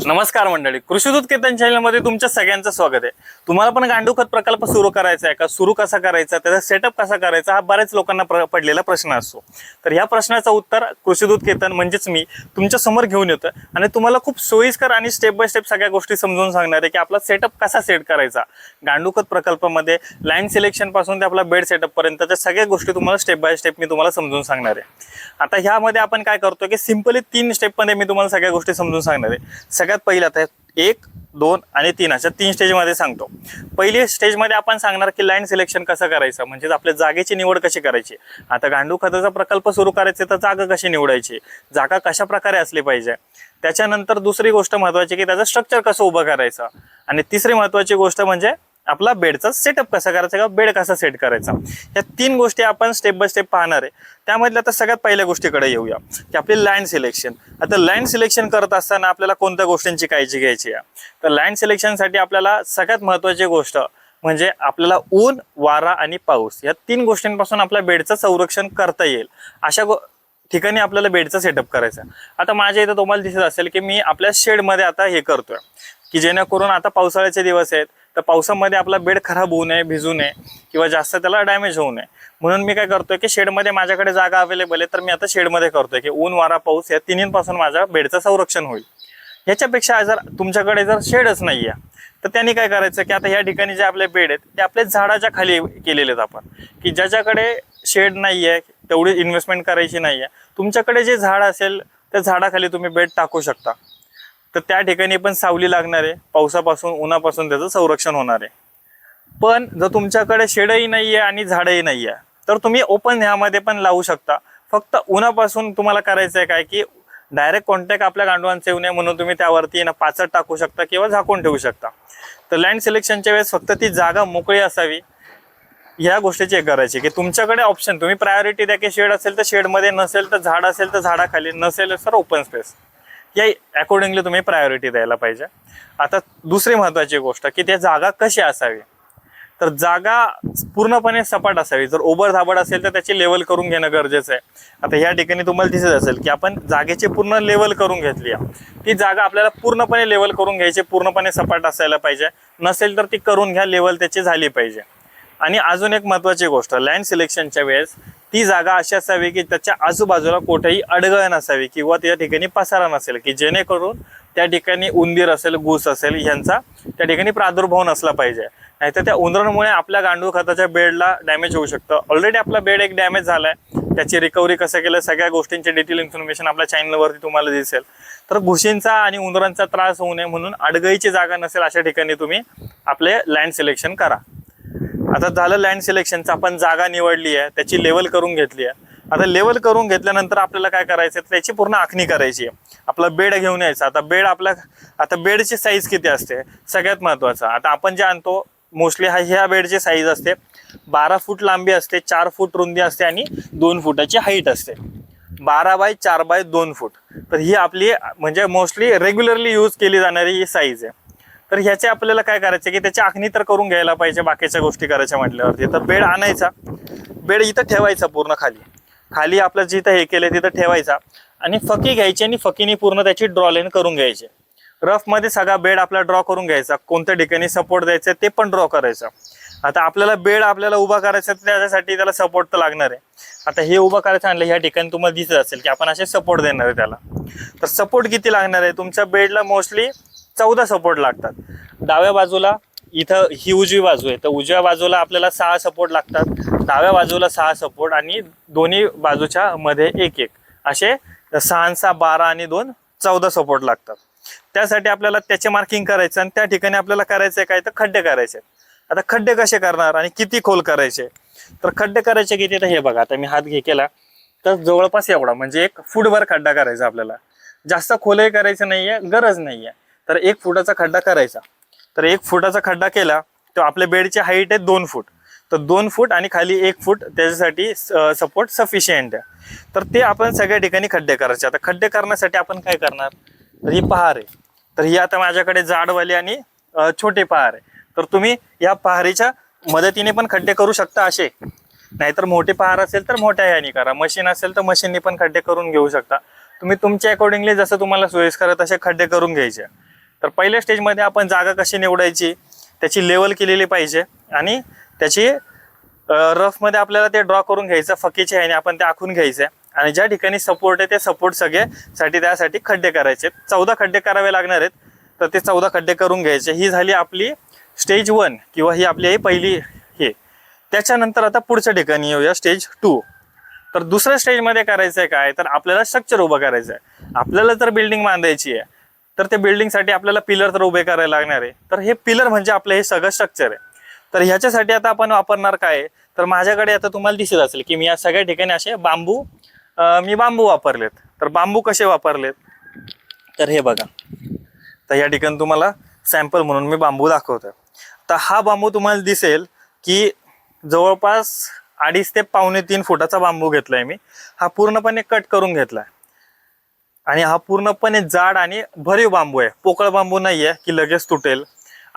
नमस्कार मंडळी, कृषीदूत कीर्तन चॅनलमध्ये तुमच्या सगळ्यांचं स्वागत आहे। तुम्हाला पण गांडूळ खत प्रकल्प सुरू करायचा आहे का? सुरू कसा करायचा, त्याचा सेटअप कसा करायचा, हा बऱ्याच लोकांना पडलेला प्रश्न असतो। तर ह्या प्रश्नाचं उत्तर कृषीदूत कीर्तन म्हणजेच मी तुमच्या समोर घेऊन येतो आणि तुम्हाला खूप सोयीस्कर आणि स्टेप बाय स्टेप सगळ्या गोष्टी समजून सांगणार आहे की आपला सेटअप कसा सेट करायचा। गांडूळ खत प्रकल्पामध्ये लाईन सिलेक्शन पासून ते आपला बेड सेटअप पर्यंतच्या सगळ्या गोष्टी तुम्हाला स्टेप बाय स्टेप मी तुम्हाला समजून सांगणार आहे। आता ह्यामध्ये आपण काय करतो की सिंपली 3 स्टेप मध्ये मी तुम्हाला सगळ्या गोष्टी समजून सांगणार आहे। सगळ्यात पहिला आता 1, 2 आणि 3 अशा 3 स्टेजमध्ये सांगतो। पहिली स्टेजमध्ये आपण सांगणार की लाईन सिलेक्शन कसं करायचं, म्हणजे आपल्या जागेची निवड कशी करायची। आता गांडूळ खताचा प्रकल्प सुरू करायचा तर जागा कशी निवडायची, जागा कशा प्रकारे असली पाहिजे। त्याच्यानंतर दुसरी गोष्ट महत्त्वाची की त्याचं स्ट्रक्चर कसं उभं करायचं, आणि तिसरी महत्त्वाची गोष्ट म्हणजे आपला बेडचा सेटअप कसा करायचा किंवा बेड कसा सेट करायचा। या 3 गोष्टी आपण स्टेप बाय स्टेप पाहणार आहे। त्यामधल्या आता सगळ्यात पहिल्या गोष्टीकडे येऊया की आपली लाईन सिलेक्शन। आता लाईन सिलेक्शन करत असताना आपल्याला कोणत्या गोष्टींची काळजी घ्यायची आहे, तर लाईन सिलेक्शनसाठी आपल्याला सगळ्यात महत्त्वाची गोष्ट म्हणजे आपल्याला ऊन, वारा आणि पाऊस या 3 गोष्टींपासून आपल्या बेडचं संरक्षण करता येईल अशा ठिकाणी आपल्याला बेडचा सेटअप करायचा। आता माझ्या इथं तुम्हाला दिसत असेल की मी आपल्या शेडमध्ये आता हे करतोय की जेणेकरून आता पावसाळ्याचे दिवस आहेत, तर पावसामध्ये आपला बेड खराब होऊ नये, भिजू नये किंवा जास्त त्याला डॅमेज होऊ नये, म्हणून मी काय करतोय की शेडमध्ये माझ्याकडे जागा अवेलेबल आहे, तर मी आता शेडमध्ये करतोय की ऊन, वारा, पाऊस या तिन्हींपासून माझ्या बेडचं संरक्षण होईल। याच्यापेक्षा जर तुमच्याकडे जर शेडच नाहीये तर त्यांनी काय करायचं की आता या ठिकाणी जे आपले बेड आहेत ते आपल्या झाडाच्या खाली केलेले आहेत आपण, की ज्याच्याकडे शेड नाहीये तेवढी इन्व्हेस्टमेंट करायची नाहीये, तुमच्याकडे जे झाड असेल त्या झाडाखाली तुम्ही बेड टाकू शकता। तर त्या ठिकाणी पण सावली लागणार आहे, पावसापासून उन्हापासून त्याचं संरक्षण होणार आहे। पण जर तुमच्याकडे शेडही नाहीये आणि झाडही नाहीये तर तुम्ही ओपन ह्यामध्ये पण लावू शकता। फक्त उन्हापासून तुम्हाला करायचं आहे काय की डायरेक्ट कॉन्टॅक्ट आपल्या गांडूळांचे येऊ नये म्हणून तुम्ही त्यावरती पाचट टाकू शकता किंवा झाकून ठेवू शकता। तर लँड सिलेक्शनच्या वेळेस फक्त ती जागा मोकळी असावी या गोष्टीची एक करायची की तुमच्याकडे ऑप्शन तुम्ही प्रायोरिटी द्या की शेड असेल तर शेडमध्ये, नसेल तर झाड असेल तर झाडाखाली, नसेल तर ओपन स्पेस, या अकॉर्डिंगली तुम्ही प्रायोरिटी द्यायला पाहिजे। आता दुसरी महत्त्वाची गोष्ट की ते जागा कशी असावी, तर जागा पूर्णपणे सपाट असावी। जर ओबड धाबड असेल तर त्याची लेवल करून घेणं गरजेचं आहे। आता या ठिकाणी तुम्हाला दिसत असेल की आपण जागेची पूर्ण लेवल करून घेतली आहे, ती जागा आपल्याला पूर्णपणे लेवल करून घ्यायची, पूर्णपणे सपाट असायला पाहिजे, नसेल तर ती करून घ्या, लेवल त्याची झाली पाहिजे। आणि अजून एक महत्त्वाची गोष्ट, लँड सिलेक्शनच्या वेळेस ती जागा अशी असावी की त्याच्या आजूबाजूला कुठेही अडगळ नसावी किंवा त्या ठिकाणी पसारा नसेल, की जेणेकरून त्या ठिकाणी उंदीर असेल, घूस असेल यांचा त्या ठिकाणी प्रादुर्भाव नसला पाहिजे। नाहीतर त्या उंदरांमुळे आपल्या गांडूळ खताच्या बेडला डॅमेज होऊ शकतं। ऑलरेडी आपला बेड एक डॅमेज झालाय, त्याची रिकव्हरी कसं केलं सगळ्या गोष्टींचे डिटेल इन्फॉर्मेशन आपल्या चॅनलवरती तुम्हाला दिसेल। तर घुशींचा आणि उंदरांचा त्रास होऊ नये म्हणून अडगळीची जागा नसेल अशा ठिकाणी तुम्ही आपले लँड सिलेक्शन करा। आता झालं लँड सिलेक्शनचं, आपण जागा निवडली आहे, त्याची लेवल करून घेतली आहे। आता लेवल करून घेतल्यानंतर आपल्याला काय करायचं, त्याची पूर्ण आखणी करायची आहे। आपला बेड घेऊन यायचा। आता बेडची साईज किती असते सगळ्यात महत्त्वाचं, आता आपण जे आणतो मोस्टली ह्या बेडची साईज असते 12 फूट लांबी असते, 4 फूट रुंदी असते आणि 2 फुटाची हाईट असते, 12 बाय 4 बाय 2 फूट। तर ही आपली म्हणजे मोस्टली रेग्युलरली यूज केली जाणारी ही साईज आहे। तर ह्याचे आपल्याला काय करायचं की त्याची आखणी तर करून घ्यायला पाहिजे बाकीच्या गोष्टी करायच्या म्हटल्यावरती। तर बेड आणायचा, बेड इथं ठेवायचा, पूर्ण खाली आपलं जिथं हे केलं तिथं ठेवायचा आणि फकी घ्यायची आणि फकीने पूर्ण त्याची ड्रॉ लाईन करून घ्यायची। रफमध्ये सगळा बेड आपला ड्रॉ करून घ्यायचा, कोणत्या ठिकाणी सपोर्ट द्यायचं ते पण ड्रॉ करायचं। आता आपल्याला बेड उभा करायचा त्याच्यासाठी त्याला सपोर्ट तर लागणार आहे। आता हे उभं करायचं आणलं, ह्या ठिकाणी तुम्हाला दिसत असेल की आपण असे सपोर्ट देणार आहे त्याला। तर सपोर्ट किती लागणार आहे, तुमच्या बेडला मोस्टली 14 सपोर्ट लागतात। डाव्या बाजूला इथं ही उजवी बाजू आहे, तर उजव्या बाजूला आपल्याला 6 सपोर्ट लागतात, डाव्या बाजूला 6 सपोर्ट आणि दोन्ही बाजूच्या मध्ये 1-1 असे 6 12 आणि 2 14 सपोर्ट लागतात। त्यासाठी आपल्याला त्याचे मार्किंग करायचं आणि त्या ठिकाणी आपल्याला करायचं काय, तर खड्डे करायचे। आता खड्डे कसे करणार आणि किती खोल करायचे, तर खड्डे करायचे किती, तर हे बघा आता मी हात केला तर जवळपास एवढा म्हणजे 1 फूटभर खड्डा करायचा आपल्याला। जास्त खोलही करायचं नाहीये, गरज नाहीये, तर 1 फुटाचा खड्डा करायचा। तर 1 फुटाचा खड्डा केला तर आपल्या बेडची हाईट आहे 2 फूट, तर 2 फूट आणि खाली 1 फूट त्याच्यासाठी सपोर्ट सफिशियंट आहे। तर ते आपण सगळ्या ठिकाणी खड्डे करायचे। आता खड्डे करण्यासाठी आपण काय करणार, तर ही पहार आहे, तर ही आता माझ्याकडे जाडवाली आणि छोटे पहार आहे। तर तुम्ही या पहारीच्या मदतीने पण खड्डे करू शकता असे, नाहीतर मोठे पहार असेल तर मोठ्या ह्यानी करा, मशीन असेल तर मशीननी पण खड्डे करून घेऊ शकता। तुम्ही तुमच्या अकॉर्डिंगली जसं तुम्हाला सोयीस्कर तसे खड्डे करून घ्यायचे। तर पहिल्या स्टेजमध्ये आपण जागा कशी निवडायची, त्याची लेवल केलेली पाहिजे आणि त्याची रफमध्ये आपल्याला ते ड्रॉ करून घ्यायचं, फकीच्या ह्याने आपण ते आखून घ्यायचं आणि ज्या ठिकाणी सपोर्ट आहे ते सपोर्ट सगळे त्यासाठी खड्डे करायचे, 14 खड्डे करावे लागणार आहेत. तर ते 14 खड्डे करून घ्यायचे. ही झाली आपली स्टेज 1 किंवा ही आपली पहिली हे. त्याच्यानंतर आता पुढच्या ठिकाणी येऊया स्टेज 2. तर दुसऱ्या स्टेजमध्ये करायचं आहे काय, तर आपल्याला स्ट्रक्चर उभं करायचं आहे. आपल्याला जर बिल्डिंग बांधायची आहे तर ते बिल्डिंगसाठी आपल्याला पिलर तर उभे करायला लागणार आहे. तर हे पिलर म्हणजे आपलं हे सगळं स्ट्रक्चर आहे. तर ह्याच्यासाठी आता आपण वापरणार काय, तर माझ्याकडे आता तुम्हाला दिसत असेल की मी या सगळ्या ठिकाणी असे बांबू वापरलेत. तर बांबू कसे वापरलेत, तर हे बघा. तर या ठिकाणी तुम्हाला सॅम्पल म्हणून मी बांबू दाखवतोय. तर हा बांबू तुम्हाला दिसेल की जवळपास 2.5 ते 2.25 फुटाचा बांबू घेतलाय मी. हा पूर्णपणे कट करून घेतलाय आणि हा पूर्णपणे जाड आणि भरीव बांबू आहे. पोकळ बांबू नाहीये की लगेच तुटेल.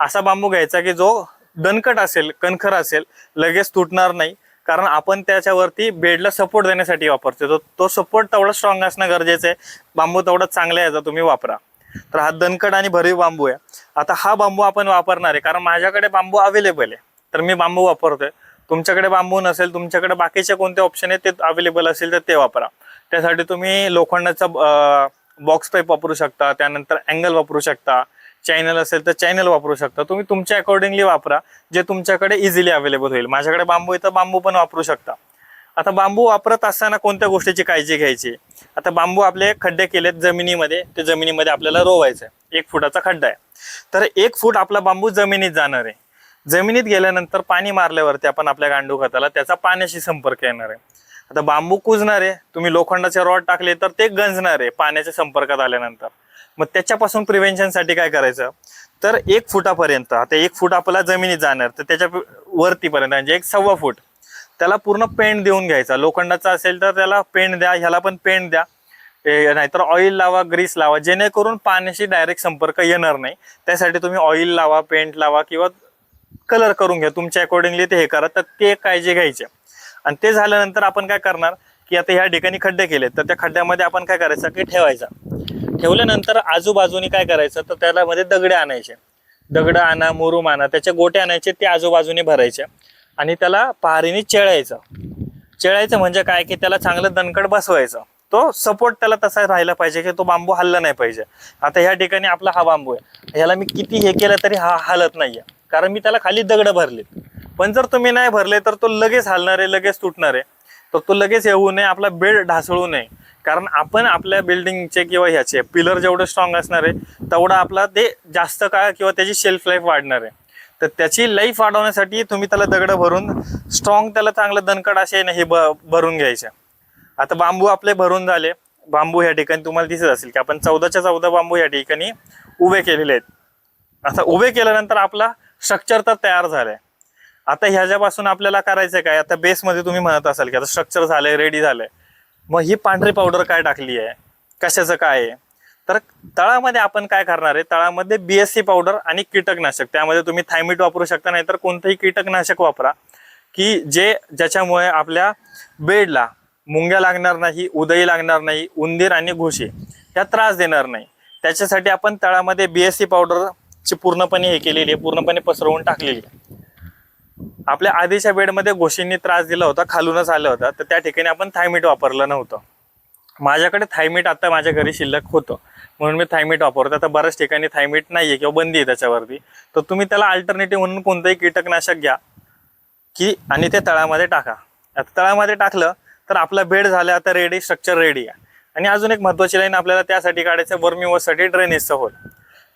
असा बांबू घ्यायचा की जो दणकट असेल, कणखर असेल, लगेच तुटणार नाही. कारण आपण त्याच्यावरती बेडला सपोर्ट देण्यासाठी वापरतो. तो सपोर्ट तेवढा स्ट्रॉंग असणं गरजेचं आहे. बांबू तेवढा चांगला याचा तुम्ही वापरा. तर हा दणकट आणि भरीव बांबू आहे. आता हा बांबू आपण वापरणार आहे कारण माझ्याकडे बांबू अवेलेबल आहे, तर मी बांबू वापरतोय. तुमच्याकडे बांबू नसेल, तुमच्याकडे बाकीचे कोणते ऑप्शन आहेत ते अवेलेबल असेल तर ते वापरा. त्यासाठी तुम्ही लोखंडाचा बॉक्स पाईप वापरू शकता, त्यानंतर अँगल वापरू शकता, चॅनल असेल तर चॅनल वापरू शकता. तुम्ही तुमच्या अकॉर्डिंगली वापरा जे तुमच्याकडे इझिली अवेलेबल होईल. माझ्याकडे बांबू आहे तर बांबू पण वापरू शकता. आता बांबू वापरत असताना कोणत्या गोष्टीची काळजी घ्यायची, आता बांबू आपले खड्डे केलेत जमिनीमध्ये, ते जमिनीमध्ये आपल्याला रोवायचं आहे. 1 फुटाचा खड्डा आहे, तर 1 फूट आपला बांबू जमिनीत जाणार आहे. जमिनीत गेल्यानंतर पाणी मारल्यावरती आपण आपल्या गांडूळ खताला त्याचा पाण्याशी संपर्क येणार आहे. आता बांबू कुजणार आहे, तुम्ही लोखंडाचे रॉड टाकले तर ते गंजणार आहे पाण्याच्या संपर्कात आल्यानंतर. मग त्याच्यापासून प्रिव्हेन्शनसाठी काय करायचं, तर 1 फुटापर्यंत, आता 1 फूट आपला जमिनीत जाणार, तर त्याच्या वरतीपर्यंत म्हणजे 1.25 फूट त्याला पूर्ण पेंट देऊन घ्यायचा. लोखंडाचा असेल तर त्याला पेंट द्या, ह्याला पण पेंट द्या, नाहीतर ऑइल लावा, ग्रीस लावा, जेणेकरून पाण्याशी डायरेक्ट संपर्क येणार नाही. त्यासाठी तुम्ही ऑइल लावा, पेंट लावा किंवा कलर करून घ्या, तुमच्या अकॉर्डिंगली ते हे करा. तर ते काळजी घ्यायची. आणि ते झाल्यानंतर आपण काय करणार की आता ह्या ठिकाणी खड्डे केले, तर त्या खड्ड्यामध्ये आपण काय करायचं की ठेवायचा. ठेवल्यानंतर आजूबाजूनी काय करायचं, तर त्याला मध्ये दगडे आणायचे, दगडं आणा, मुरुम आणा, त्याचे गोटे आणायचे, ते आजूबाजूने भरायचे आणि त्याला पहारीने चेळायचं म्हणजे काय की त्याला चांगलं दणकट बसवायचं. तो सपोर्ट त्याला तसा राहिला पाहिजे की तो बांबू हलला नाही पाहिजे. आता ह्या ठिकाणी आपला हा बांबू आहे, ह्याला मी किती हे केलं तरी हा हलत नाहीये कारण मी त्याला खाली दगड भरले. पण जर तुम्ही नाही भरले तर तो लगेच हलणार आहे, लगेच तुटणार आहे. तर तो लगेच येऊ नये, आपला बेड ढासळू नये. कारण आपण आपल्या बिल्डिंगचे किंवा ह्याचे पिलर जेवढं स्ट्रॉंग असणार आहे तेवढा आपला ते जास्त काळ किंवा त्याची शेल्फ लाईफ वाढणार आहे. तर त्याची लाईफ वाढवण्यासाठी तुम्ही त्याला दगड भरून स्ट्रॉंग, त्याला चांगलं दणकट असे हे भरून घ्यायचे. आता बांबू आपले भरून झाले. बांबू ह्या ठिकाणी तुम्हाला दिसत असेल की आपण 14च्या 14 बांबू या ठिकाणी उभे केलेले आहेत. आता उभे केल्यानंतर आपला स्ट्रक्चर तर तयार झालाय. आता ह्याच्यापासून आपल्याला करायचं काय, आता बेसमध्ये तुम्ही म्हणत असाल की आता स्ट्रक्चर झालंय, रेडी झालंय, मग ही पांढरी पावडर काय टाकली आहे, कशाचं काय आहे, तर तळामध्ये आपण काय करणार आहे, तळामध्ये BSC पावडर आणि कीटकनाशक, त्यामध्ये तुम्ही थायमिट वापरू शकता, नाहीतर कोणतंही कीटकनाशक वापरा की ज्याच्यामुळे आपल्या बेडला मुंग्या लागणार नाही, उदई लागणार नाही, उंदीर आणि घुशी ह्या त्रास देणार नाही. त्याच्यासाठी आपण तळामध्ये BSC पावडरची पूर्णपणे हे केलेली आहे, पूर्णपणे पसरवून टाकलेली आहे. आपल्या आधीच्या बेडमध्ये घोशींनी त्रास दिला होता, खालूनच आलं होतं, तर त्या ठिकाणी आपण थायमिट वापरलं नव्हतं. माझ्याकडे थायमिट आता माझ्या घरी शिल्लक होतं म्हणून मी थायमिट वापरतो. आता बऱ्याच ठिकाणी थायमिट नाहीये किंवा बंदी आहे त्याच्यावरती, तर तुम्ही त्याला अल्टरनेटिव्ह म्हणून कोणतंही कीटकनाशक घ्या की आणि ते तळामध्ये टाका. आता तळामध्ये टाकलं तर आपला बेड झाला, आता रेडी, स्ट्रक्चर रेडी आहे. आणि अजून एक महत्त्वाची लाईन आपल्याला त्यासाठी काढायचं, वर्मीवॉशसाठी ड्रेनेजचा होल.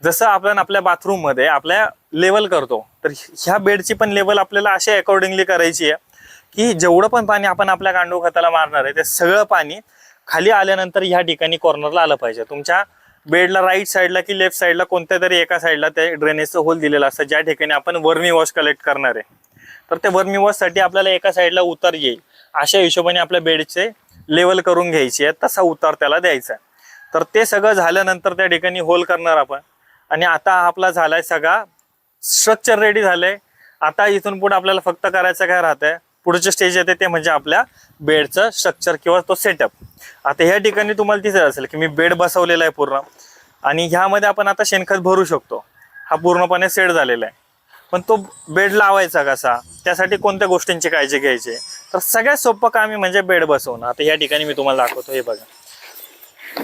जसं आपण आपल्या बाथरूममध्ये आपल्या लेवल करतो, तर ह्या बेडची पण लेवल आपल्याला अशा अकॉर्डिंगली करायची आहे की जेवढं पण पाणी आपण आपल्या गांडूळ खताला मारणार आहे ते सगळं पाणी खाली आल्यानंतर ह्या ठिकाणी कॉर्नरला आलं पाहिजे. तुमच्या बेडला राईट साईडला की लेफ्ट साईडला कोणत्या तरी एका साईडला ते ड्रेनेजचं होल दिलेलं असतं, ज्या ठिकाणी आपण वर्मी वॉश कलेक्ट करणार आहे. तर ते वर्मी वॉशसाठी आपल्याला एका साईडला उतार येईल अशा हिशोबाने आपल्या बेडचे लेवल करून घ्यायची आहे, तसा उतार त्याला द्यायचा आहे. तर ते सगळं झाल्यानंतर त्या ठिकाणी होल करणार आपण. आणि आता आपला झालाय सगळा स्ट्रक्चर रेडी झालंय. आता इथून पुढे आपल्याला फक्त करायचं काय राहतंय, पुढचे स्टेज येते ते म्हणजे आपल्या बेडचं स्ट्रक्चर किंवा तो सेटअप. आता ह्या ठिकाणी तुम्हाला दिसत असेल की मी बेड बसवलेला आहे पूर्ण. आणि ह्यामध्ये आपण आता शेणखत भरू शकतो. हा पूर्णपणे सेट झालेला आहे. पण तो बेड लावायचा कसा, त्यासाठी कोणत्या गोष्टींची काळजी घ्यायची, तर सगळ्यात सोपं काम आहे म्हणजे बेड बसवणं. आता या ठिकाणी मी तुम्हाला दाखवतो, हे बघा,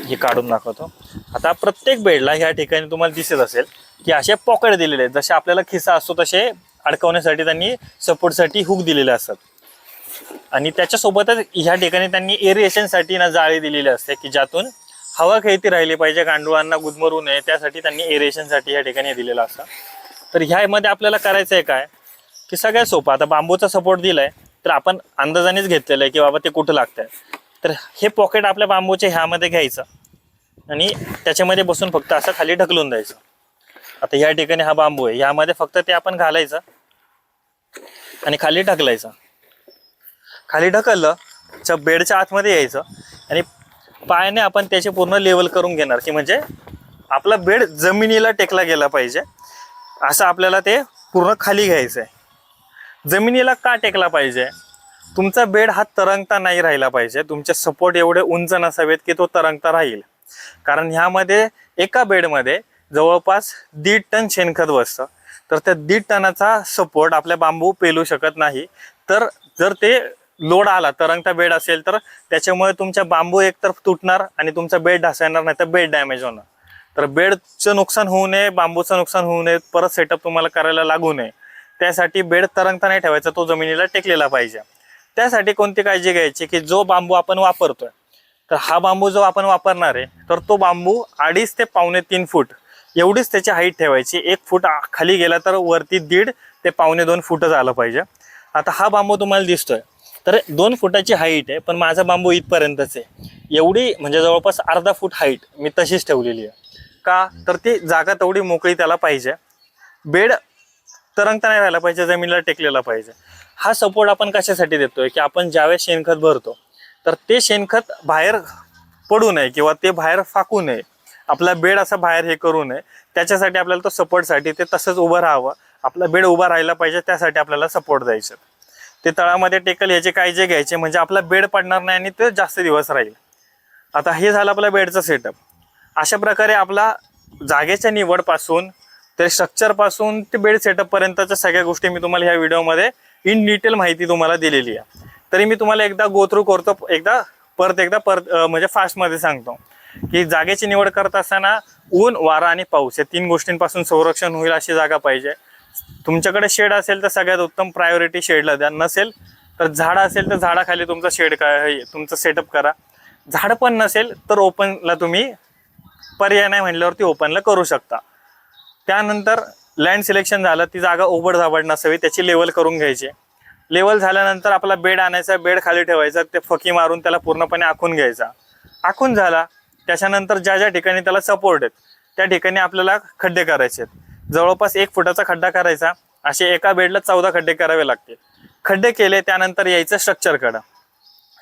हे काढून दाखवतो. आता प्रत्येक बेडला ह्या ठिकाणी तुम्हाला दिसत असेल की असे पॉकेट दिलेले आहेत. जसे आपल्याला खिसा असतो तसे अडकवण्यासाठी त्यांनी सपोर्टसाठी हुक दिलेले असतात. आणि त्याच्यासोबतच ह्या ठिकाणी त्यांनी एरिएशनसाठी ना जाळी दिलेली असते की ज्यातून हवा खेळती राहिली पाहिजे, गांडुळांना गुदमरू नये, त्यासाठी त्यांनी एरिएशनसाठी या ठिकाणी दिलेलं असतं. तर ह्यामध्ये आपल्याला करायचं आहे काय की सगळ्यात सोपं, आता बांबूचा सपोर्ट दिलाय तर आपण अंदाजानेच घेतलेलं आहे की बाबा ते कुठं लागतंय. तर हे पॉकेट आपल्या बांबूचे ह्यामध्ये घ्यायचं आणि त्याच्यामध्ये बसून फक्त असं खाली ढकलून द्यायचं. आता ह्या ठिकाणी हा बांबू आहे, ह्यामध्ये फक्त ते आपण घालायचं आणि खाली ढकलायचं. खाली ढकललं बेडच्या आतमध्ये यायचं आणि पायाने आपण त्याचे पूर्ण लेवल करून घेणार की म्हणजे आपला बेड जमिनीला टेकला गेला पाहिजे असं आपल्याला ते पूर्ण खाली घ्यायचं आहे. जमिनीला का टेकला पाहिजे, तुमचा बेड हा तरंगता नाही राहिला पाहिजे. तुमचे सपोर्ट एवढे उंच नसावेत की तो तरंगता राहील. कारण ह्यामध्ये एका बेडमध्ये जवळपास 1.5 टन शेणखत बसतं. तर त्या 1.5 टनाचा सपोर्ट आपल्या बांबू पेलू शकत नाही. तर जर ते लोड आला, तरंगता बेड असेल तर त्याच्यामुळे तुमच्या बांबू एकतर तुटणार आणि तुमचा बेड ढासळणार, नाही तर बेड डॅमेज होणार. तर बेडचं नुकसान होऊ नये, बांबूचं नुकसान होऊ नये, परत सेटअप तुम्हाला करायला लागू नये, त्यासाठी बेड तरंगता नाही ठेवायचा, तो जमिनीला टेकलेला पाहिजे. त्यासाठी कोणती काळजी घ्यायची की जो बांबू आपण वापरतोय, तर हा बांबू जो आपण वापरणार आहे तर तो बांबू 2.5 ते 2.25 फूट एवढीच त्याची हाईट ठेवायची. 1 फूट खाली गेला तर वरती 1.5 ते 2.25 फूट झालं पाहिजे. आता हा बांबू तुम्हाला दिसतोय तर 2 फुटाची हाईट आहे, पण माझा बांबू इथपर्यंतच आहे. एवढी म्हणजे जवळपास अर्धा फूट हाईट मी तशीच ठेवलेली आहे. का, तर ती जागा तेवढी मोकळी त्याला पाहिजे. बेड तरंगता नाही राहिला पाहिजे, जमिनीला टेकलेला पाहिजे. हा सपोर्ट आपण कशासाठी देतोय की आपण ज्यावेळेस शेणखत भरतो तर ते शेणखत बाहेर पडू नये किंवा ते बाहेर फाकू नये, आपला बेड असा बाहेर हे करू नये, त्याच्यासाठी आपल्याला तो सपोर्टसाठी ते तसंच उभं राहावं, आपला बेड उभा राहायला पाहिजे, त्यासाठी आपल्याला सपोर्ट द्यायचं. ते तळामध्ये टेकल याची काळजी घ्यायची म्हणजे आपला बेड पडणार नाही आणि ते जास्त दिवस राहील. आता हे झालं आपल्या बेडचं सेटअप. अशा प्रकारे आपला जागेच्या निवडपासून ते स्ट्रक्चरपासून ते बेड सेटअपपर्यंतच्या सगळ्या गोष्टी मी तुम्हाला ह्या व्हिडिओमध्ये इन डिटेल माहिती तुम्हाला दिलेली आहे. तरी मी तुम्हाला एकदा गो थ्रू करतो, परत म्हणजे फास्टमध्ये सांगतो की जागेची निवड करत असताना ऊन, वारा आणि पाऊस या 3 गोष्टींपासून संरक्षण होईल अशी जागा पाहिजे. तुमच्याकडे शेड असेल तर सगळ्यात उत्तम प्रायोरिटी शेडला द्या. नसेल तर झाड असेल तर झाडाखाली तुमचा शेड तुमचं सेटअप करा. झाड पण नसेल तर ओपनला तुम्ही पर्याय नाही म्हणल्यावरती ओपनला करू शकता. त्यानंतर लँड सिलेक्शन झालं, ती जागा ओबडधाबड नसावी, त्याची लेवल करून घ्यायची. लेवल झाल्यानंतर आपला बेड आणायचा, बेड खाली ठेवायचा, ते फकी मारून त्याला पूर्णपणे आखून घ्यायचा. आखून झाला त्याच्यानंतर ज्या ज्या ठिकाणी त्याला सपोर्ट आहेत त्या ठिकाणी आपल्याला खड्डे करायचे आहेत. जवळपास 1 फुटाचा खड्डा करायचा. असे एका बेडला 14 खड्डे करावे लागतील. खड्डे केले त्यानंतर यायचं स्ट्रक्चरकडं.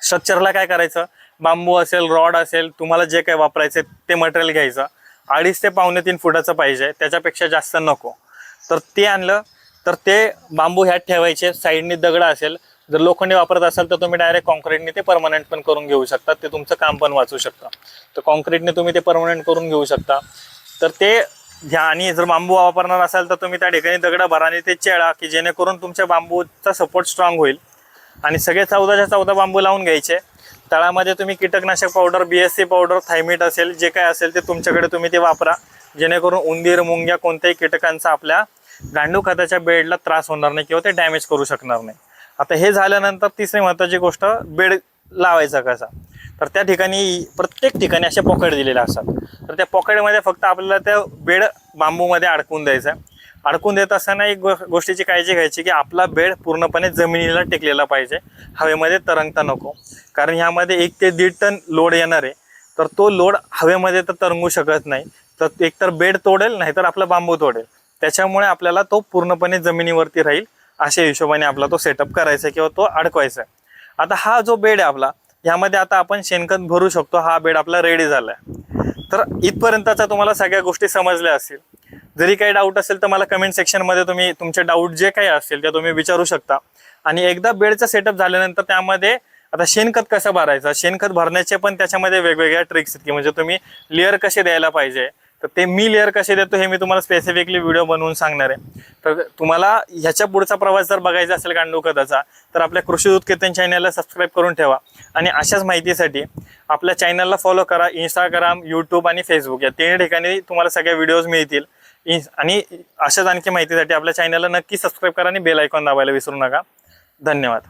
स्ट्रक्चरला काय करायचं, बांबू असेल, रॉड असेल, तुम्हाला जे काय वापरायचं ते मटेरियल घ्यायचं. 2.5 ते 2.25 फुटाचं पाहिजे, त्याच्यापेक्षा जास्त नको. तर ते आणलं तर ते बांबू ह्यात ठेवायचे. साईडने दगड असेल, जर लोखंडी वापरत असाल तर तुम्ही डायरेक्ट कॉन्क्रीटने ते परमनंट पण करून घेऊ शकता, ते तुमचं काम पण वाचू शकतं. तर कॉन्क्रीटने तुम्ही ते परमनंट करून घेऊ शकता. तर ते घ्या. आणि जर बांबू वापरणार असाल तर तुम्ही त्या ठिकाणी दगड भरा आणि ते चेळा की जेणेकरून तुमच्या बांबूचा सपोर्ट स्ट्रॉंग होईल. आणि सगळे 14च्या 14 बांबू लावून घ्यायचे. तळामध्ये तुम्ही कीटकनाशक पावडर, BSC पावडर, थायमिट असेल, जे काय असेल ते तुमच्याकडे तुम्ही ते वापरा, जेणेकरून उंदीर, मुंग्या, कोणत्याही कीटकांचा आपल्या गांडूळ खताच्या बेडला त्रास होणार नाही किंवा ते डॅमेज करू शकणार नाही. आता हे झाल्यानंतर तिसरी महत्त्वाची गोष्ट, बेड लावायचा कसा. तर त्या ठिकाणी प्रत्येक ठिकाणी असे पॉकेट दिलेले असतात. तर त्या पॉकेटमध्ये फक्त आपल्याला त्या बेड बांबूमध्ये अडकून द्यायचा. अडकून देत असताना एक गोष्टीची काळजी घ्यायची की आपला बेड पूर्णपणे जमिनीला टेकलेला पाहिजे, हवेमध्ये तरंगता नको. कारण ह्यामध्ये 1 ते 1.5 टन लोड येणार आहे. तर तो लोड हवेमध्ये तर तरंगू शकत नाही. तर एकतर बेड तोडेल, नाहीतर आपला बांबू तोडेल. त्याच्यामुळे आपल्याला तो पूर्णपणे जमिनीवरती राहील अशा हिशोबाने आपला तो सेटअप करायचा किंवा तो अडकवायचा. आता हा जो बेड आहे आपला, ह्यामध्ये आता आपण शेणखत भरू शकतो. हा बेड आपला रेडी झाला आहे. तर इथपर्यंतच्या तुम्हाला सगळ्या गोष्टी समजल्या असतील. जरी काही डाऊट असेल तर मला कमेंट सेक्शनमध्ये तुम्ही तुमचे डाऊट जे काही असतील ते तुम्ही विचारू शकता. आणि एकदा बेडचा सेटअप झाल्यानंतर त्यामध्ये आता शेणखत कसं भरायचं, शेणखत भरण्याचे पण त्याच्यामध्ये वेगवेगळ्या ट्रिक्स आहेत की म्हणजे तुम्ही लेअर कसे द्यायला पाहिजे, तर ते मी लेअर कसे देतो हे मी तुम्हाला स्पेसिफिकली व्हिडिओ बनवून सांगणार आहे. तर तुम्हाला ह्याच्या पुढचा प्रवास जर बघायचा असेल गांडूळ खताचा तर आपल्या कृषी दूध कीर्तन चॅनलला सबस्क्राईब करून ठेवा आणि अशाच माहितीसाठी आपल्या चॅनलला फॉलो करा. इंस्टाग्राम, यूट्यूब आणि फेसबुक या 3 ठिकाणी तुम्हाला सगळ्या व्हिडिओज मिळतील. आणि अशाच आणखी माहितीसाठी आपल्या चॅनलला नक्की सबस्क्राईब करा आणि बेल आयकॉन दाबायला विसरू नका. धन्यवाद.